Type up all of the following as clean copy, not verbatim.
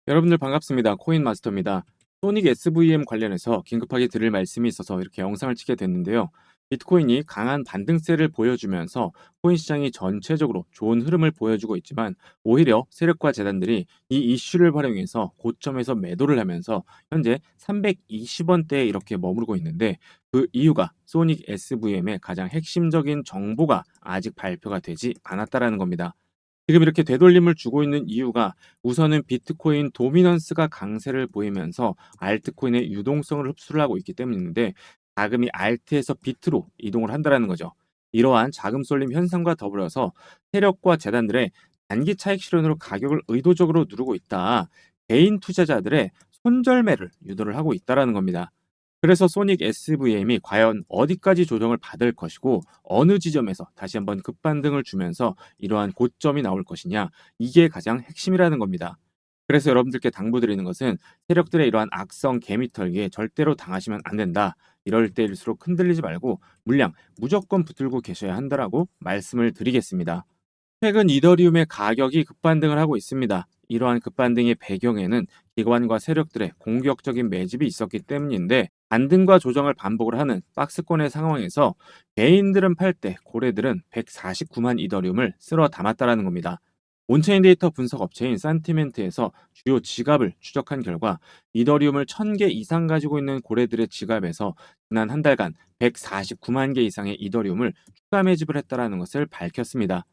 여러분들 반갑습니다. 코인마스터입니다. 소닉 SVM 관련해서 긴급하게 드릴 말씀이 있어서 이렇게 영상을 찍게 됐는데요. 비트코인이 강한 반등세를 보여주면서 코인 시장이 전체적으로 좋은 흐름을 보여주고 있지만 오히려 세력과 재단들이 이 이슈를 활용해서 고점에서 매도를 하면서 현재 320원대에 이렇게 머무르고 있는데 그 이유가 소닉 SVM의 가장 핵심적인 정보가 아직 발표가 되지 않았다라는 겁니다. 지금 이렇게 되돌림을 주고 있는 이유가 우선은 비트코인 도미넌스가 강세를 보이면서 알트코인의 유동성을 흡수를 하고 있기 때문인데 자금이 알트에서 비트로 이동을 한다라는 거죠. 이러한 자금 쏠림 현상과 더불어서 세력과 재단들의 단기 차익 실현으로 가격을 의도적으로 누르고 있다. 개인 투자자들의 손절매를 유도를 하고 있다라는 겁니다. 그래서 소닉 SVM이 과연 어디까지 조정을 받을 것이고 어느 지점에서 다시 한번 급반등을 주면서 이러한 고점이 나올 것이냐, 이게 가장 핵심이라는 겁니다. 그래서 여러분들께 당부드리는 것은 세력들의 이러한 악성 개미털기에 절대로 당하시면 안 된다. 이럴 때일수록 흔들리지 말고 물량 무조건 붙들고 계셔야 한다라고 말씀을 드리겠습니다. 최근 이더리움의 가격이 급반등을 하고 있습니다. 이러한 급반등의 배경에는 기관과 세력들의 공격적인 매집이 있었기 때문인데 반등과 조정을 반복을 하는 박스권의 상황에서 개인들은 팔 때 고래들은 149만 이더리움을 쓸어 담았다라는 겁니다. 온체인 데이터 분석 업체인 산티멘트에서 주요 지갑을 추적한 결과 이더리움을 1000개 이상 가지고 있는 고래들의 지갑에서 지난 한 달간 149만 개 이상의 이더리움을 추가 매집을 했다라는 것을 밝혔습니다.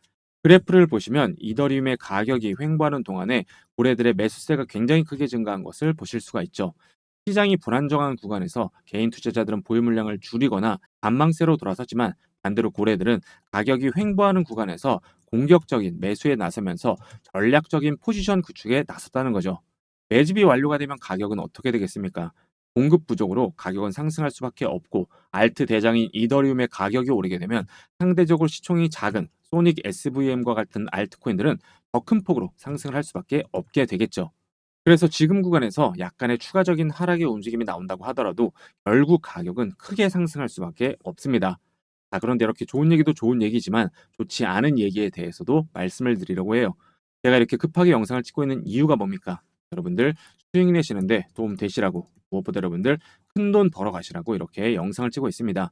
그래프를 보시면 이더리움의 가격이 횡보하는 동안에 고래들의 매수세가 굉장히 크게 증가한 것을 보실 수가 있죠. 시장이 불안정한 구간에서 개인 투자자들은 보유 물량을 줄이거나 반망세로 돌아섰지만 반대로 고래들은 가격이 횡보하는 구간에서 공격적인 매수에 나서면서 전략적인 포지션 구축에 나섰다는 거죠. 매집이 완료가 되면 가격은 어떻게 되겠습니까? 공급 부족으로 가격은 상승할 수밖에 없고 알트 대장인 이더리움의 가격이 오르게 되면 상대적으로 시총이 작은 소닉 SVM과 같은 알트코인들은 더 큰 폭으로 상승을 할 수밖에 없게 되겠죠. 그래서 지금 구간에서 약간의 추가적인 하락의 움직임이 나온다고 하더라도 결국 가격은 크게 상승할 수밖에 없습니다. 자, 그런데 이렇게 좋은 얘기도 좋은 얘기지만 좋지 않은 얘기에 대해서도 말씀을 드리려고 해요. 제가 이렇게 급하게 영상을 찍고 있는 이유가 뭡니까? 여러분들 수익 내시는데 도움 되시라고, 무엇보다 여러분들 큰돈 벌어 가시라고 이렇게 영상을 찍고 있습니다.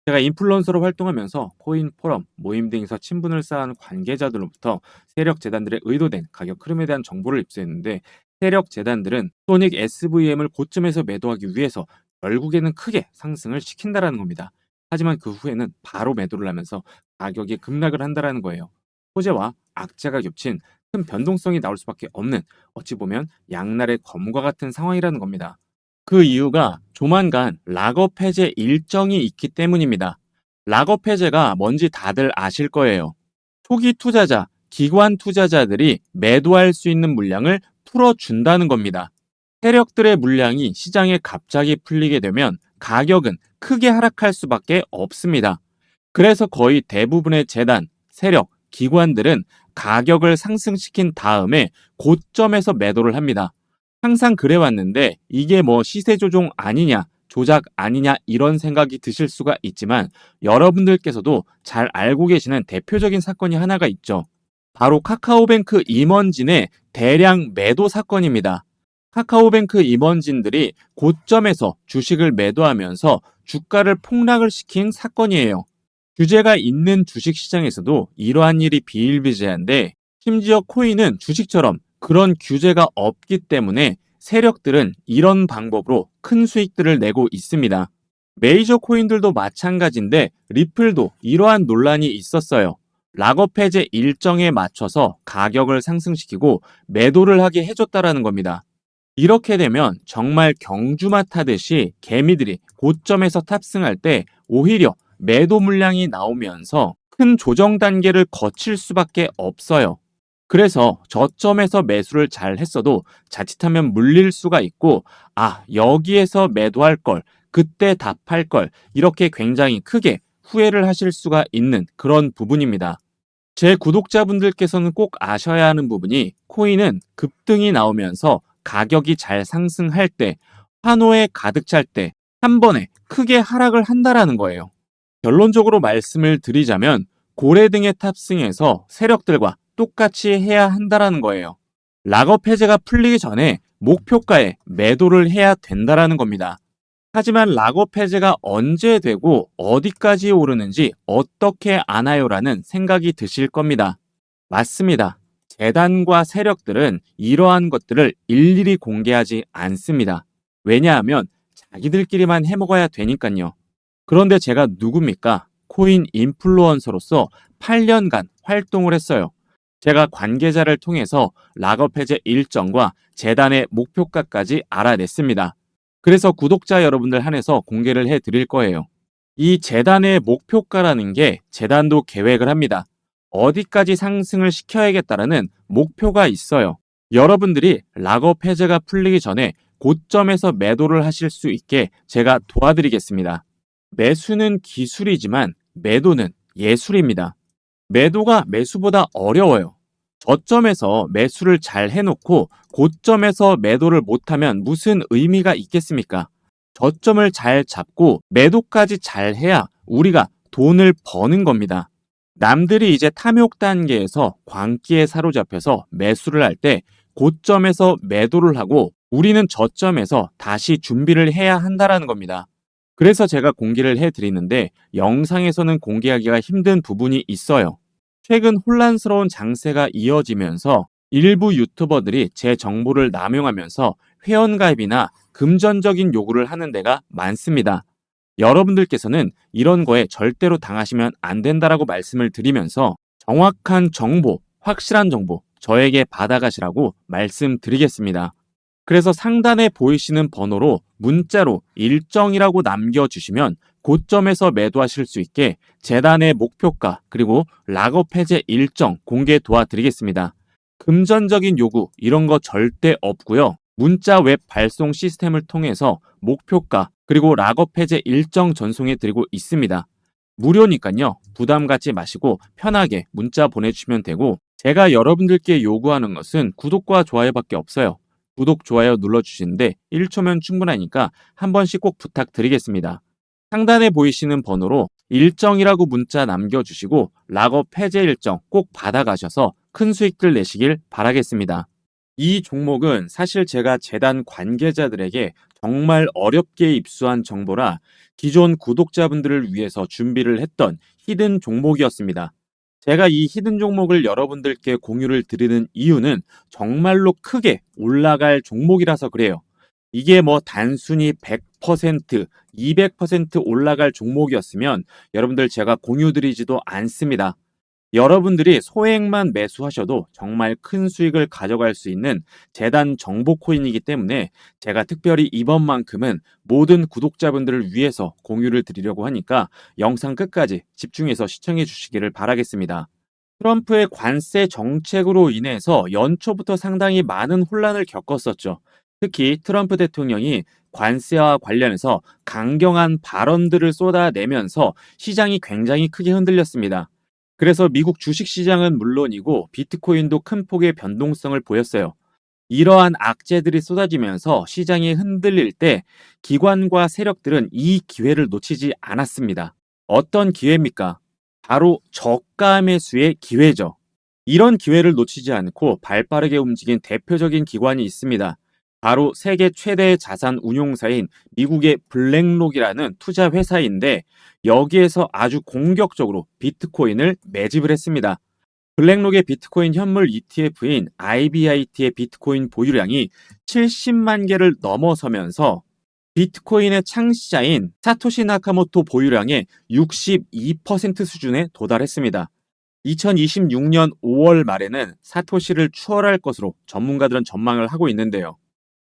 제가 인플루언서로 활동하면서 코인 포럼, 모임 등에서 친분을 쌓은 관계자들로부터 세력 재단들의 의도된 가격 흐름에 대한 정보를 입수했는데 세력 재단들은 소닉 SVM을 고점에서 매도하기 위해서 결국에는 크게 상승을 시킨다라는 겁니다. 하지만 그 후에는 바로 매도를 하면서 가격이 급락을 한다라는 거예요. 호재와 악재가 겹친 큰 변동성이 나올 수밖에 없는, 어찌 보면 양날의 검과 같은 상황이라는 겁니다. 그 이유가 조만간 락업 해제 일정이 있기 때문입니다. 락업 해제가 뭔지 다들 아실 거예요. 초기 투자자, 기관 투자자들이 매도할 수 있는 물량을 풀어준다는 겁니다. 세력들의 물량이 시장에 갑자기 풀리게 되면 가격은 크게 하락할 수밖에 없습니다. 그래서 거의 대부분의 재단, 세력, 기관들은 가격을 상승시킨 다음에 고점에서 매도를 합니다. 항상 그래왔는데 이게 뭐 시세 조종 아니냐, 조작 아니냐 이런 생각이 드실 수가 있지만 여러분들께서도 잘 알고 계시는 대표적인 사건이 하나가 있죠. 바로 카카오뱅크 임원진의 대량 매도 사건입니다. 카카오뱅크 임원진들이 고점에서 주식을 매도하면서 주가를 폭락을 시킨 사건이에요. 규제가 있는 주식시장에서도 이러한 일이 비일비재한데 심지어 코인은 주식처럼 그런 규제가 없기 때문에 세력들은 이런 방법으로 큰 수익들을 내고 있습니다. 메이저 코인들도 마찬가지인데 리플도 이러한 논란이 있었어요. 락업 해제 일정에 맞춰서 가격을 상승시키고 매도를 하게 해줬다라는 겁니다. 이렇게 되면 정말 경주마 타듯이 개미들이 고점에서 탑승할 때 오히려 매도 물량이 나오면서 큰 조정 단계를 거칠 수밖에 없어요. 그래서 저점에서 매수를 잘 했어도 자칫하면 물릴 수가 있고, 아, 여기에서 매도할 걸, 그때 답할 걸, 이렇게 굉장히 크게 후회를 하실 수가 있는 그런 부분입니다. 제 구독자분들께서는 꼭 아셔야 하는 부분이 코인은 급등이 나오면서 가격이 잘 상승할 때, 환호에 가득 찰 때, 한 번에 크게 하락을 한다라는 거예요. 결론적으로 말씀을 드리자면 고래 등의 탑승에서 세력들과 똑같이 해야 한다라는 거예요. 락업 해제가 풀리기 전에 목표가에 매도를 해야 된다라는 겁니다. 하지만 락업 해제가 언제 되고 어디까지 오르는지 어떻게 아나요라는 생각이 드실 겁니다. 맞습니다. 재단과 세력들은 이러한 것들을 일일이 공개하지 않습니다. 왜냐하면 자기들끼리만 해먹어야 되니까요. 그런데 제가 누굽니까? 코인 인플루언서로서 8년간 활동을 했어요. 제가 관계자를 통해서 락업 해제 일정과 재단의 목표가까지 알아냈습니다. 그래서 구독자 여러분들 한해서 공개를 해 드릴 거예요. 이 재단의 목표가라는 게 재단도 계획을 합니다. 어디까지 상승을 시켜야겠다라는 목표가 있어요. 여러분들이 락업 해제가 풀리기 전에 고점에서 매도를 하실 수 있게 제가 도와드리겠습니다. 매수는 기술이지만 매도는 예술입니다. 매도가 매수보다 어려워요. 저점에서 매수를 잘 해놓고 고점에서 매도를 못하면 무슨 의미가 있겠습니까? 저점을 잘 잡고 매도까지 잘 해야 우리가 돈을 버는 겁니다. 남들이 이제 탐욕 단계에서 광기에 사로잡혀서 매수를 할 때 고점에서 매도를 하고 우리는 저점에서 다시 준비를 해야 한다라는 겁니다. 그래서 제가 공개를 해드리는데 영상에서는 공개하기가 힘든 부분이 있어요. 최근 혼란스러운 장세가 이어지면서 일부 유튜버들이 제 정보를 남용하면서 회원가입이나 금전적인 요구를 하는 데가 많습니다. 여러분들께서는 이런 거에 절대로 당하시면 안 된다라고 말씀을 드리면서 정확한 정보, 확실한 정보 저에게 받아가시라고 말씀드리겠습니다. 그래서 상단에 보이시는 번호로 문자로 일정이라고 남겨주시면 고점에서 매도하실 수 있게 재단의 목표가 그리고 락업 해제 일정 공개 도와드리겠습니다. 금전적인 요구 이런 거 절대 없고요. 문자 웹 발송 시스템을 통해서 목표가 그리고 락업 해제 일정 전송해 드리고 있습니다. 무료니까요. 부담 갖지 마시고 편하게 문자 보내주시면 되고 제가 여러분들께 요구하는 것은 구독과 좋아요밖에 없어요. 구독, 좋아요 눌러주시는데 1초면 충분하니까 한 번씩 꼭 부탁드리겠습니다. 상단에 보이시는 번호로 일정이라고 문자 남겨주시고 락업 해제 일정 꼭 받아가셔서 큰 수익들 내시길 바라겠습니다. 이 종목은 사실 제가 재단 관계자들에게 정말 어렵게 입수한 정보라 기존 구독자분들을 위해서 준비를 했던 히든 종목이었습니다. 제가 이 히든 종목을 여러분들께 공유를 드리는 이유는 정말로 크게 올라갈 종목이라서 그래요. 이게 뭐 단순히 100%, 200% 올라갈 종목이었으면 여러분들 제가 공유 드리지도 않습니다. 여러분들이 소액만 매수하셔도 정말 큰 수익을 가져갈 수 있는 재단 정보 코인이기 때문에 제가 특별히 이번만큼은 모든 구독자분들을 위해서 공유를 드리려고 하니까 영상 끝까지 집중해서 시청해 주시기를 바라겠습니다. 트럼프의 관세 정책으로 인해서 연초부터 상당히 많은 혼란을 겪었었죠. 특히 트럼프 대통령이 관세와 관련해서 강경한 발언들을 쏟아내면서 시장이 굉장히 크게 흔들렸습니다. 그래서 미국 주식시장은 물론이고 비트코인도 큰 폭의 변동성을 보였어요. 이러한 악재들이 쏟아지면서 시장이 흔들릴 때 기관과 세력들은 이 기회를 놓치지 않았습니다. 어떤 기회입니까? 바로 저가 매수의 기회죠. 이런 기회를 놓치지 않고 발빠르게 움직인 대표적인 기관이 있습니다. 바로 세계 최대의 자산 운용사인 미국의 블랙록이라는 투자 회사인데 여기에서 아주 공격적으로 비트코인을 매집을 했습니다. 블랙록의 비트코인 현물 ETF인 IBIT의 비트코인 보유량이 70만 개를 넘어서면서 비트코인의 창시자인 사토시 나카모토 보유량의 62% 수준에 도달했습니다. 2026년 5월 말에는 사토시를 추월할 것으로 전문가들은 전망을 하고 있는데요.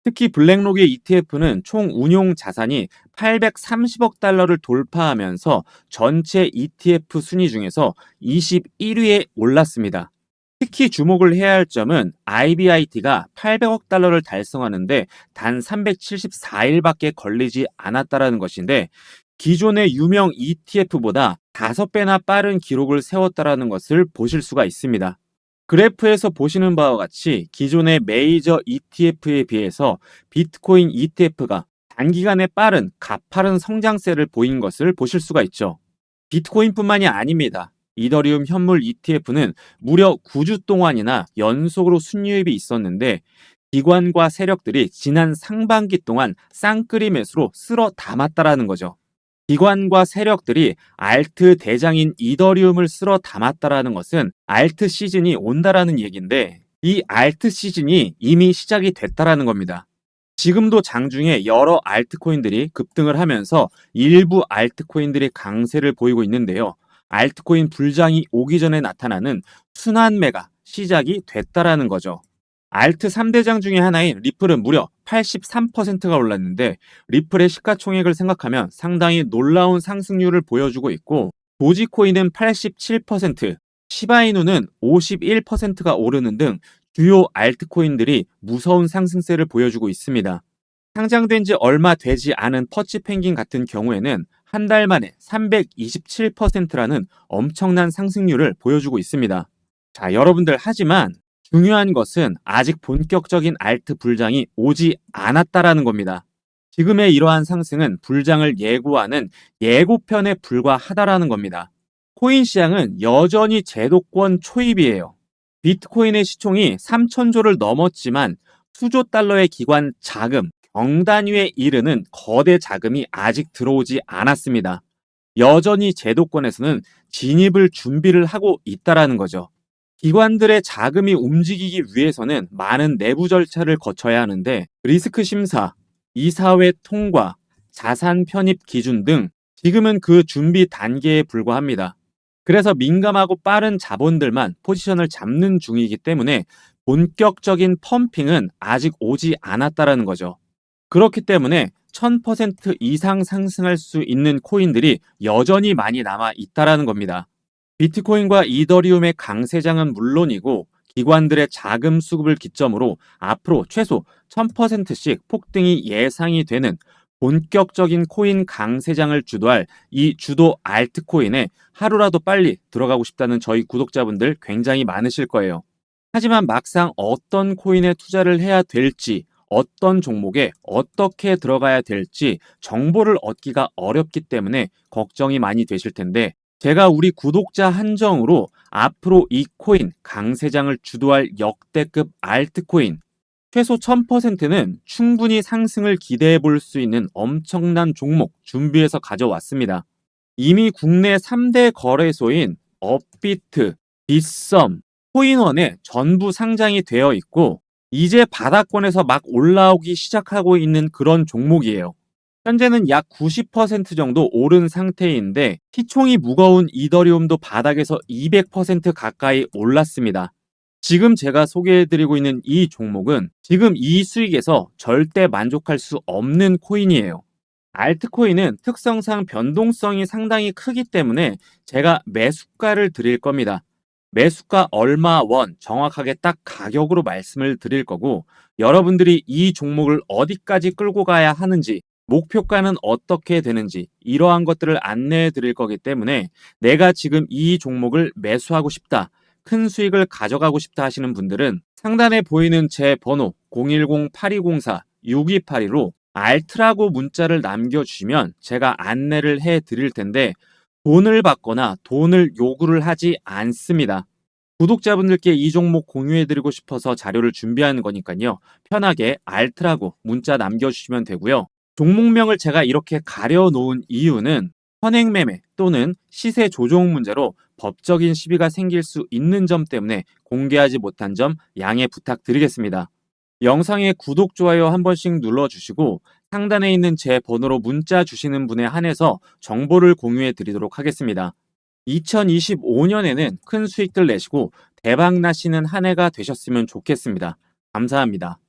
특히 블랙록의 ETF는 총 운용 자산이 830억 달러를 돌파하면서 전체 ETF 순위 중에서 21위에 올랐습니다. 특히 주목을 해야 할 점은 IBIT가 800억 달러를 달성하는데 단 374일밖에 걸리지 않았다는 것인데 기존의 유명 ETF보다 5배나 빠른 기록을 세웠다는 것을 보실 수가 있습니다. 그래프에서 보시는 바와 같이 기존의 메이저 ETF에 비해서 비트코인 ETF가 단기간에 빠른 가파른 성장세를 보인 것을 보실 수가 있죠. 비트코인뿐만이 아닙니다. 이더리움 현물 ETF는 무려 9주 동안이나 연속으로 순유입이 있었는데 기관과 세력들이 지난 상반기 동안 쌍끌이 매수로 쓸어 담았다라는 거죠. 기관과 세력들이 알트 대장인 이더리움을 쓸어 담았다라는 것은 알트 시즌이 온다라는 얘기인데 이 알트 시즌이 이미 시작이 됐다라는 겁니다. 지금도 장중에 여러 알트코인들이 급등을 하면서 일부 알트코인들이 강세를 보이고 있는데요. 알트코인 불장이 오기 전에 나타나는 순환매가 시작이 됐다라는 거죠. 알트 3대장 중에 하나인 리플은 무려 83%가 올랐는데 리플의 시가총액을 생각하면 상당히 놀라운 상승률을 보여주고 있고 도지코인은 87%, 시바이누는 51%가 오르는 등 주요 알트코인들이 무서운 상승세를 보여주고 있습니다. 상장된 지 얼마 되지 않은 퍼치펭귄 같은 경우에는 한 달 만에 327%라는 엄청난 상승률을 보여주고 있습니다. 자, 여러분들 하지만 중요한 것은 아직 본격적인 알트 불장이 오지 않았다라는 겁니다. 지금의 이러한 상승은 불장을 예고하는 예고편에 불과하다라는 겁니다. 코인 시장은 여전히 제도권 초입이에요. 비트코인의 시총이 3천조를 넘었지만 수조 달러의 기관 자금, 경단위에 이르는 거대 자금이 아직 들어오지 않았습니다. 여전히 제도권에서는 진입을 준비를 하고 있다라는 거죠. 기관들의 자금이 움직이기 위해서는 많은 내부 절차를 거쳐야 하는데 리스크 심사, 이사회 통과, 자산 편입 기준 등 지금은 그 준비 단계에 불과합니다. 그래서 민감하고 빠른 자본들만 포지션을 잡는 중이기 때문에 본격적인 펌핑은 아직 오지 않았다라는 거죠. 그렇기 때문에 1000% 이상 상승할 수 있는 코인들이 여전히 많이 남아 있다라는 겁니다. 비트코인과 이더리움의 강세장은 물론이고 기관들의 자금 수급을 기점으로 앞으로 최소 1000%씩 폭등이 예상이 되는 본격적인 코인 강세장을 주도할 이 주도 알트코인에 하루라도 빨리 들어가고 싶다는 저희 구독자분들 굉장히 많으실 거예요. 하지만 막상 어떤 코인에 투자를 해야 될지, 어떤 종목에 어떻게 들어가야 될지 정보를 얻기가 어렵기 때문에 걱정이 많이 되실 텐데 제가 우리 구독자 한정으로 앞으로 이 코인 강세장을 주도할 역대급 알트코인 최소 1000%는 충분히 상승을 기대해 볼 수 있는 엄청난 종목 준비해서 가져왔습니다. 이미 국내 3대 거래소인 업비트, 빗썸, 코인원에 전부 상장이 되어 있고 이제 바닥권에서 막 올라오기 시작하고 있는 그런 종목이에요. 현재는 약 90% 정도 오른 상태인데 시총이 무거운 이더리움도 바닥에서 200% 가까이 올랐습니다. 지금 제가 소개해드리고 있는 이 종목은 지금 이 수익에서 절대 만족할 수 없는 코인이에요. 알트코인은 특성상 변동성이 상당히 크기 때문에 제가 매수가를 드릴 겁니다. 매수가 얼마 원 정확하게 딱 가격으로 말씀을 드릴 거고 여러분들이 이 종목을 어디까지 끌고 가야 하는지 목표가는 어떻게 되는지 이러한 것들을 안내해 드릴 거기 때문에 내가 지금 이 종목을 매수하고 싶다. 큰 수익을 가져가고 싶다 하시는 분들은 상단에 보이는 제 번호 010-8204-6282로 알트라고 문자를 남겨주시면 제가 안내를 해 드릴 텐데 돈을 받거나 돈을 요구를 하지 않습니다. 구독자분들께 이 종목 공유해드리고 싶어서 자료를 준비하는 거니까요. 편하게 알트라고 문자 남겨주시면 되고요. 종목명을 제가 이렇게 가려놓은 이유는 선행매매 또는 시세 조종 문제로 법적인 시비가 생길 수 있는 점 때문에 공개하지 못한 점 양해 부탁드리겠습니다. 영상에 구독, 좋아요 한 번씩 눌러주시고 상단에 있는 제 번호로 문자 주시는 분에 한해서 정보를 공유해 드리도록 하겠습니다. 2025년에는 큰 수익들 내시고 대박 나시는 한 해가 되셨으면 좋겠습니다. 감사합니다.